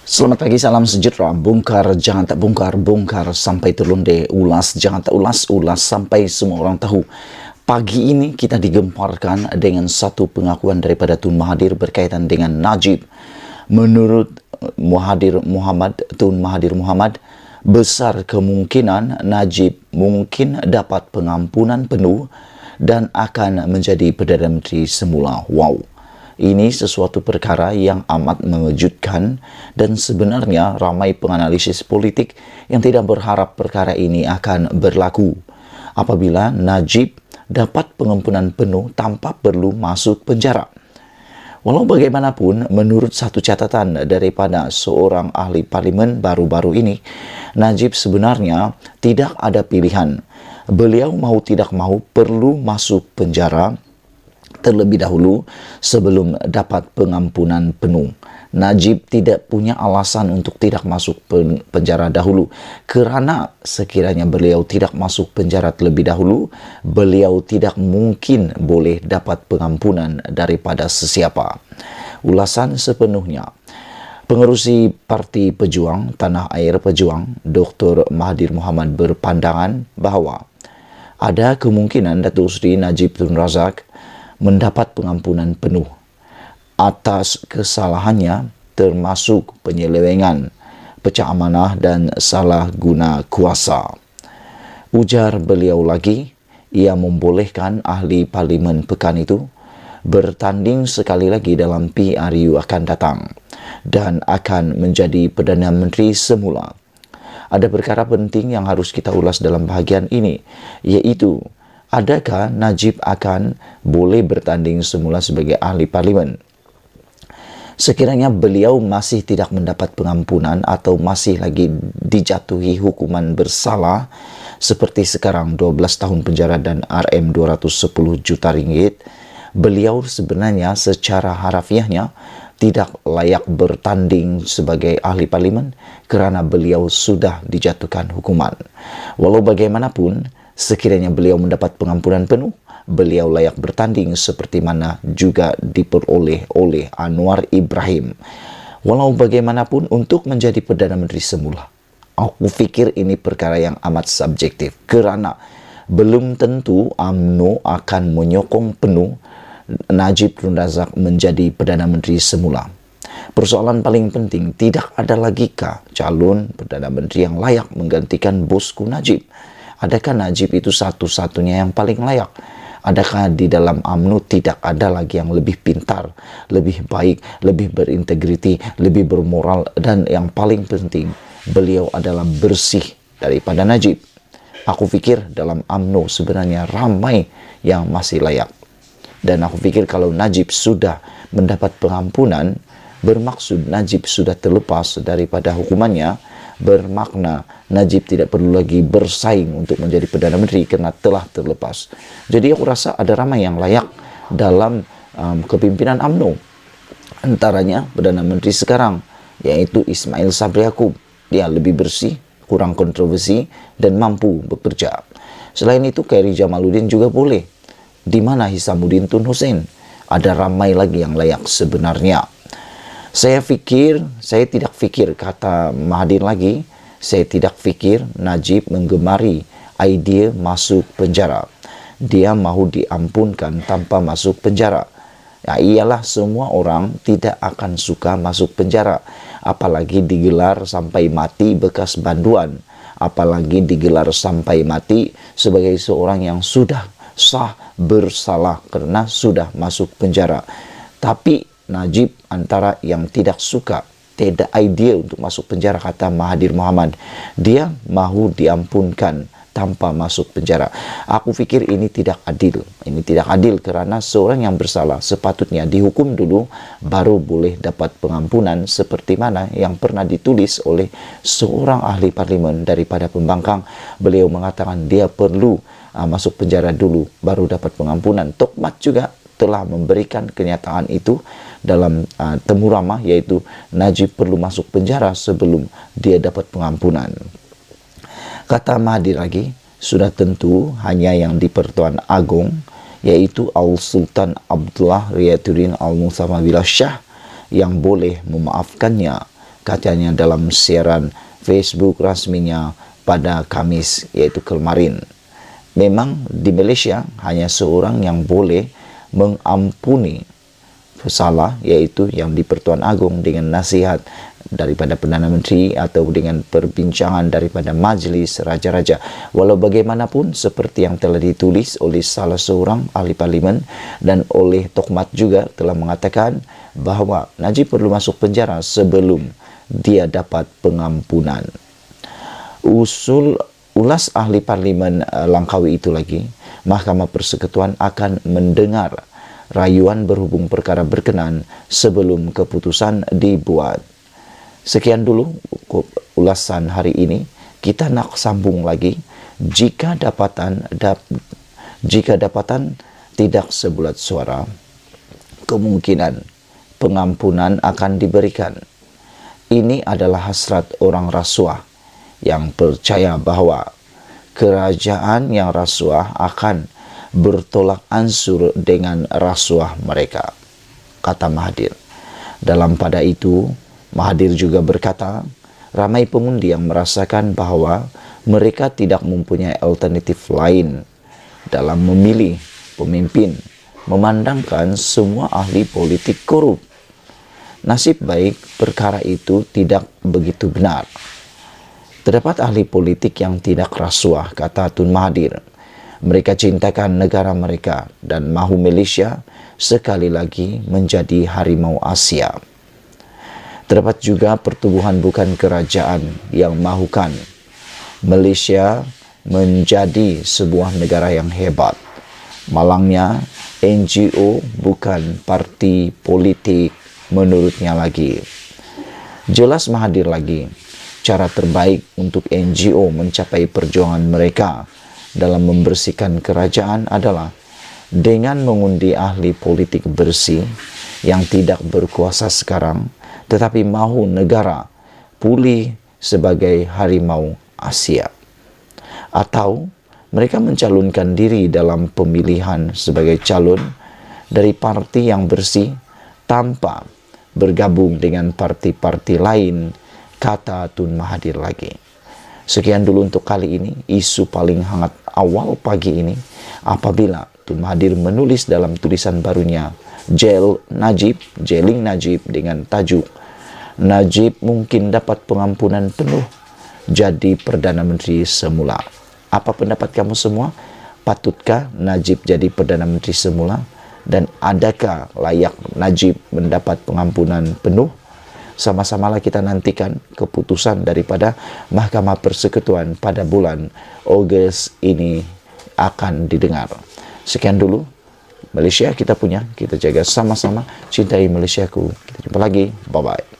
Selamat pagi, salam sejahtera. Bongkar, jangan tak bongkar, bongkar sampai terlonde. Ulas, jangan tak ulas, ulas sampai semua orang tahu. Pagi ini kita digemparkan dengan satu pengakuan daripada Tun Mahathir berkaitan dengan Najib. Menurut Tun Mahathir Mohamad, besar kemungkinan Najib mungkin dapat pengampunan penuh dan akan menjadi Perdana Menteri semula. Wow. Ini sesuatu perkara yang amat mengejutkan dan sebenarnya ramai penganalisis politik yang tidak berharap perkara ini akan berlaku apabila Najib dapat pengampunan penuh tanpa perlu masuk penjara. Walau bagaimanapun, menurut satu catatan daripada seorang ahli parlimen baru-baru ini, Najib sebenarnya tidak ada pilihan. Beliau mau tidak mau perlu masuk penjara terlebih dahulu sebelum dapat pengampunan penuh. Najib tidak punya alasan untuk tidak masuk penjara dahulu, kerana sekiranya beliau tidak masuk penjara terlebih dahulu, beliau tidak mungkin boleh dapat pengampunan daripada sesiapa. Ulasan sepenuhnya. Pengerusi Parti Pejuang Tanah Air Pejuang, Dr. Mahathir Mohamad berpandangan bahawa ada kemungkinan Datuk Seri Najib Tun Razak mendapat pengampunan penuh atas kesalahannya termasuk penyelewengan, pecah amanah dan salah guna kuasa. Ujar beliau lagi, ia membolehkan ahli parlimen pekan itu bertanding sekali lagi dalam PRU akan datang dan akan menjadi Perdana Menteri semula. Ada perkara penting yang harus kita ulas dalam bahagian ini, iaitu adakah Najib akan boleh bertanding semula sebagai ahli parlimen? Sekiranya beliau masih tidak mendapat pengampunan atau masih lagi dijatuhi hukuman bersalah seperti sekarang 12 tahun penjara dan RM 210 juta ringgit, beliau sebenarnya secara harafiahnya tidak layak bertanding sebagai ahli parlimen kerana beliau sudah dijatuhkan hukuman. Walau bagaimanapun, sekiranya beliau mendapat pengampunan penuh, beliau layak bertanding seperti mana juga diperoleh oleh Anwar Ibrahim. Walau bagaimanapun, untuk menjadi Perdana Menteri semula, aku fikir ini perkara yang amat subjektif kerana belum tentu UMNO akan menyokong penuh Najib Tun Razak menjadi Perdana Menteri semula. Persoalan paling penting, tidak ada lagikah calon Perdana Menteri yang layak menggantikan bosku Najib? Adakah Najib itu satu-satunya yang paling layak? Adakah di dalam UMNO tidak ada lagi yang lebih pintar, lebih baik, lebih berintegriti, lebih bermoral, dan yang paling penting, beliau adalah bersih daripada Najib? Aku fikir dalam UMNO sebenarnya ramai yang masih layak. Dan aku fikir kalau Najib sudah mendapat pengampunan, bermaksud Najib sudah terlepas daripada hukumannya, bermakna Najib tidak perlu lagi bersaing untuk menjadi Perdana Menteri kerana telah terlepas. Jadi aku rasa ada ramai yang layak dalam kepimpinan UMNO. Antaranya Perdana Menteri sekarang, yaitu Ismail Sabri Yaakob. Dia lebih bersih, kurang kontroversi dan mampu bekerja. Selain itu, Khairi Jamaluddin juga boleh. Di mana Hisamuddin Tun Hussein? Ada ramai lagi yang layak sebenarnya. Saya tidak fikir, kata Mahathir lagi, saya tidak fikir Najib menggemari idea masuk penjara. Dia mahu diampunkan tanpa masuk penjara. Ya, iyalah, semua orang tidak akan suka masuk penjara. Apalagi digelar sampai mati bekas banduan. Apalagi digelar sampai mati sebagai seorang yang sudah sah bersalah kerana sudah masuk penjara. Tapi Najib antara yang tidak suka, tidak idea untuk masuk penjara, kata Mahathir Mohamad. Dia mahu diampunkan tanpa masuk penjara. Aku fikir ini tidak adil. Ini tidak adil kerana seorang yang bersalah sepatutnya dihukum dulu baru boleh dapat pengampunan, seperti mana yang pernah ditulis oleh seorang ahli parlimen daripada Pembangkang. Beliau mengatakan dia perlu masuk penjara dulu baru dapat pengampunan. Tokmat juga telah memberikan kenyataan itu dalam temu ramah, iaitu Najib perlu masuk penjara sebelum dia dapat pengampunan. Kata Mahathir lagi, sudah tentu hanya yang di-Pertuan Agong, yaitu Al-Sultan Abdullah Riyatuddin Al-Mu'tamadillah Shah, yang boleh memaafkannya katanya dalam siaran Facebook resminya pada Kamis, yaitu kemarin. Memang di Malaysia hanya seorang yang boleh mengampuni salah, yaitu yang di Pertuan Agong dengan nasihat daripada Perdana Menteri atau dengan perbincangan daripada Majlis Raja-Raja. Walau bagaimanapun, seperti yang telah ditulis oleh salah seorang ahli parlimen dan oleh Tokmat juga telah mengatakan bahawa Najib perlu masuk penjara sebelum dia dapat pengampunan. Ulas ahli parlimen Langkawi itu lagi, Mahkamah Persekutuan akan mendengar rayuan berhubung perkara berkenan sebelum keputusan dibuat. Sekian dulu ulasan hari ini. Kita nak sambung lagi. Jika dapatan tidak sebulat suara, kemungkinan pengampunan akan diberikan. Ini adalah hasrat orang rasuah yang percaya bahawa kerajaan yang rasuah akan bertolak ansur dengan rasuah mereka, kata Mahathir. Dalam pada itu, Mahathir juga berkata, ramai pengundi yang merasakan bahawa mereka tidak mempunyai alternatif lain dalam memilih pemimpin, memandangkan semua ahli politik korup. Nasib baik perkara itu tidak begitu benar. Terdapat ahli politik yang tidak rasuah, kata Tun Mahathir. Mereka cintakan negara mereka dan mahu Malaysia sekali lagi menjadi harimau Asia. Terdapat juga pertubuhan bukan kerajaan yang mahukan Malaysia menjadi sebuah negara yang hebat. Malangnya, NGO bukan parti politik menurutnya lagi. Jelas Mahathir lagi, cara terbaik untuk NGO mencapai perjuangan mereka dalam membersihkan kerajaan adalah dengan mengundi ahli politik bersih yang tidak berkuasa sekarang, tetapi mahu negara pulih sebagai harimau Asia. Atau mereka mencalonkan diri dalam pemilihan sebagai calon dari parti yang bersih tanpa bergabung dengan parti-parti lain, kata Tun Mahathir lagi. Sekian dulu untuk kali ini, isu paling hangat awal pagi ini apabila Tun Mahathir menulis dalam tulisan barunya Jailing Najib dengan tajuk Najib mungkin dapat pengampunan penuh jadi Perdana Menteri semula. Apa pendapat kamu semua? Patutkah Najib jadi Perdana Menteri semula? Dan adakah layak Najib mendapat pengampunan penuh? Sama-samalah kita nantikan keputusan daripada Mahkamah Persekutuan pada bulan Ogos ini akan didengar. Sekian dulu. Malaysia kita punya, kita jaga sama-sama. Cintai Malaysiaku. Kita jumpa lagi. Bye-bye.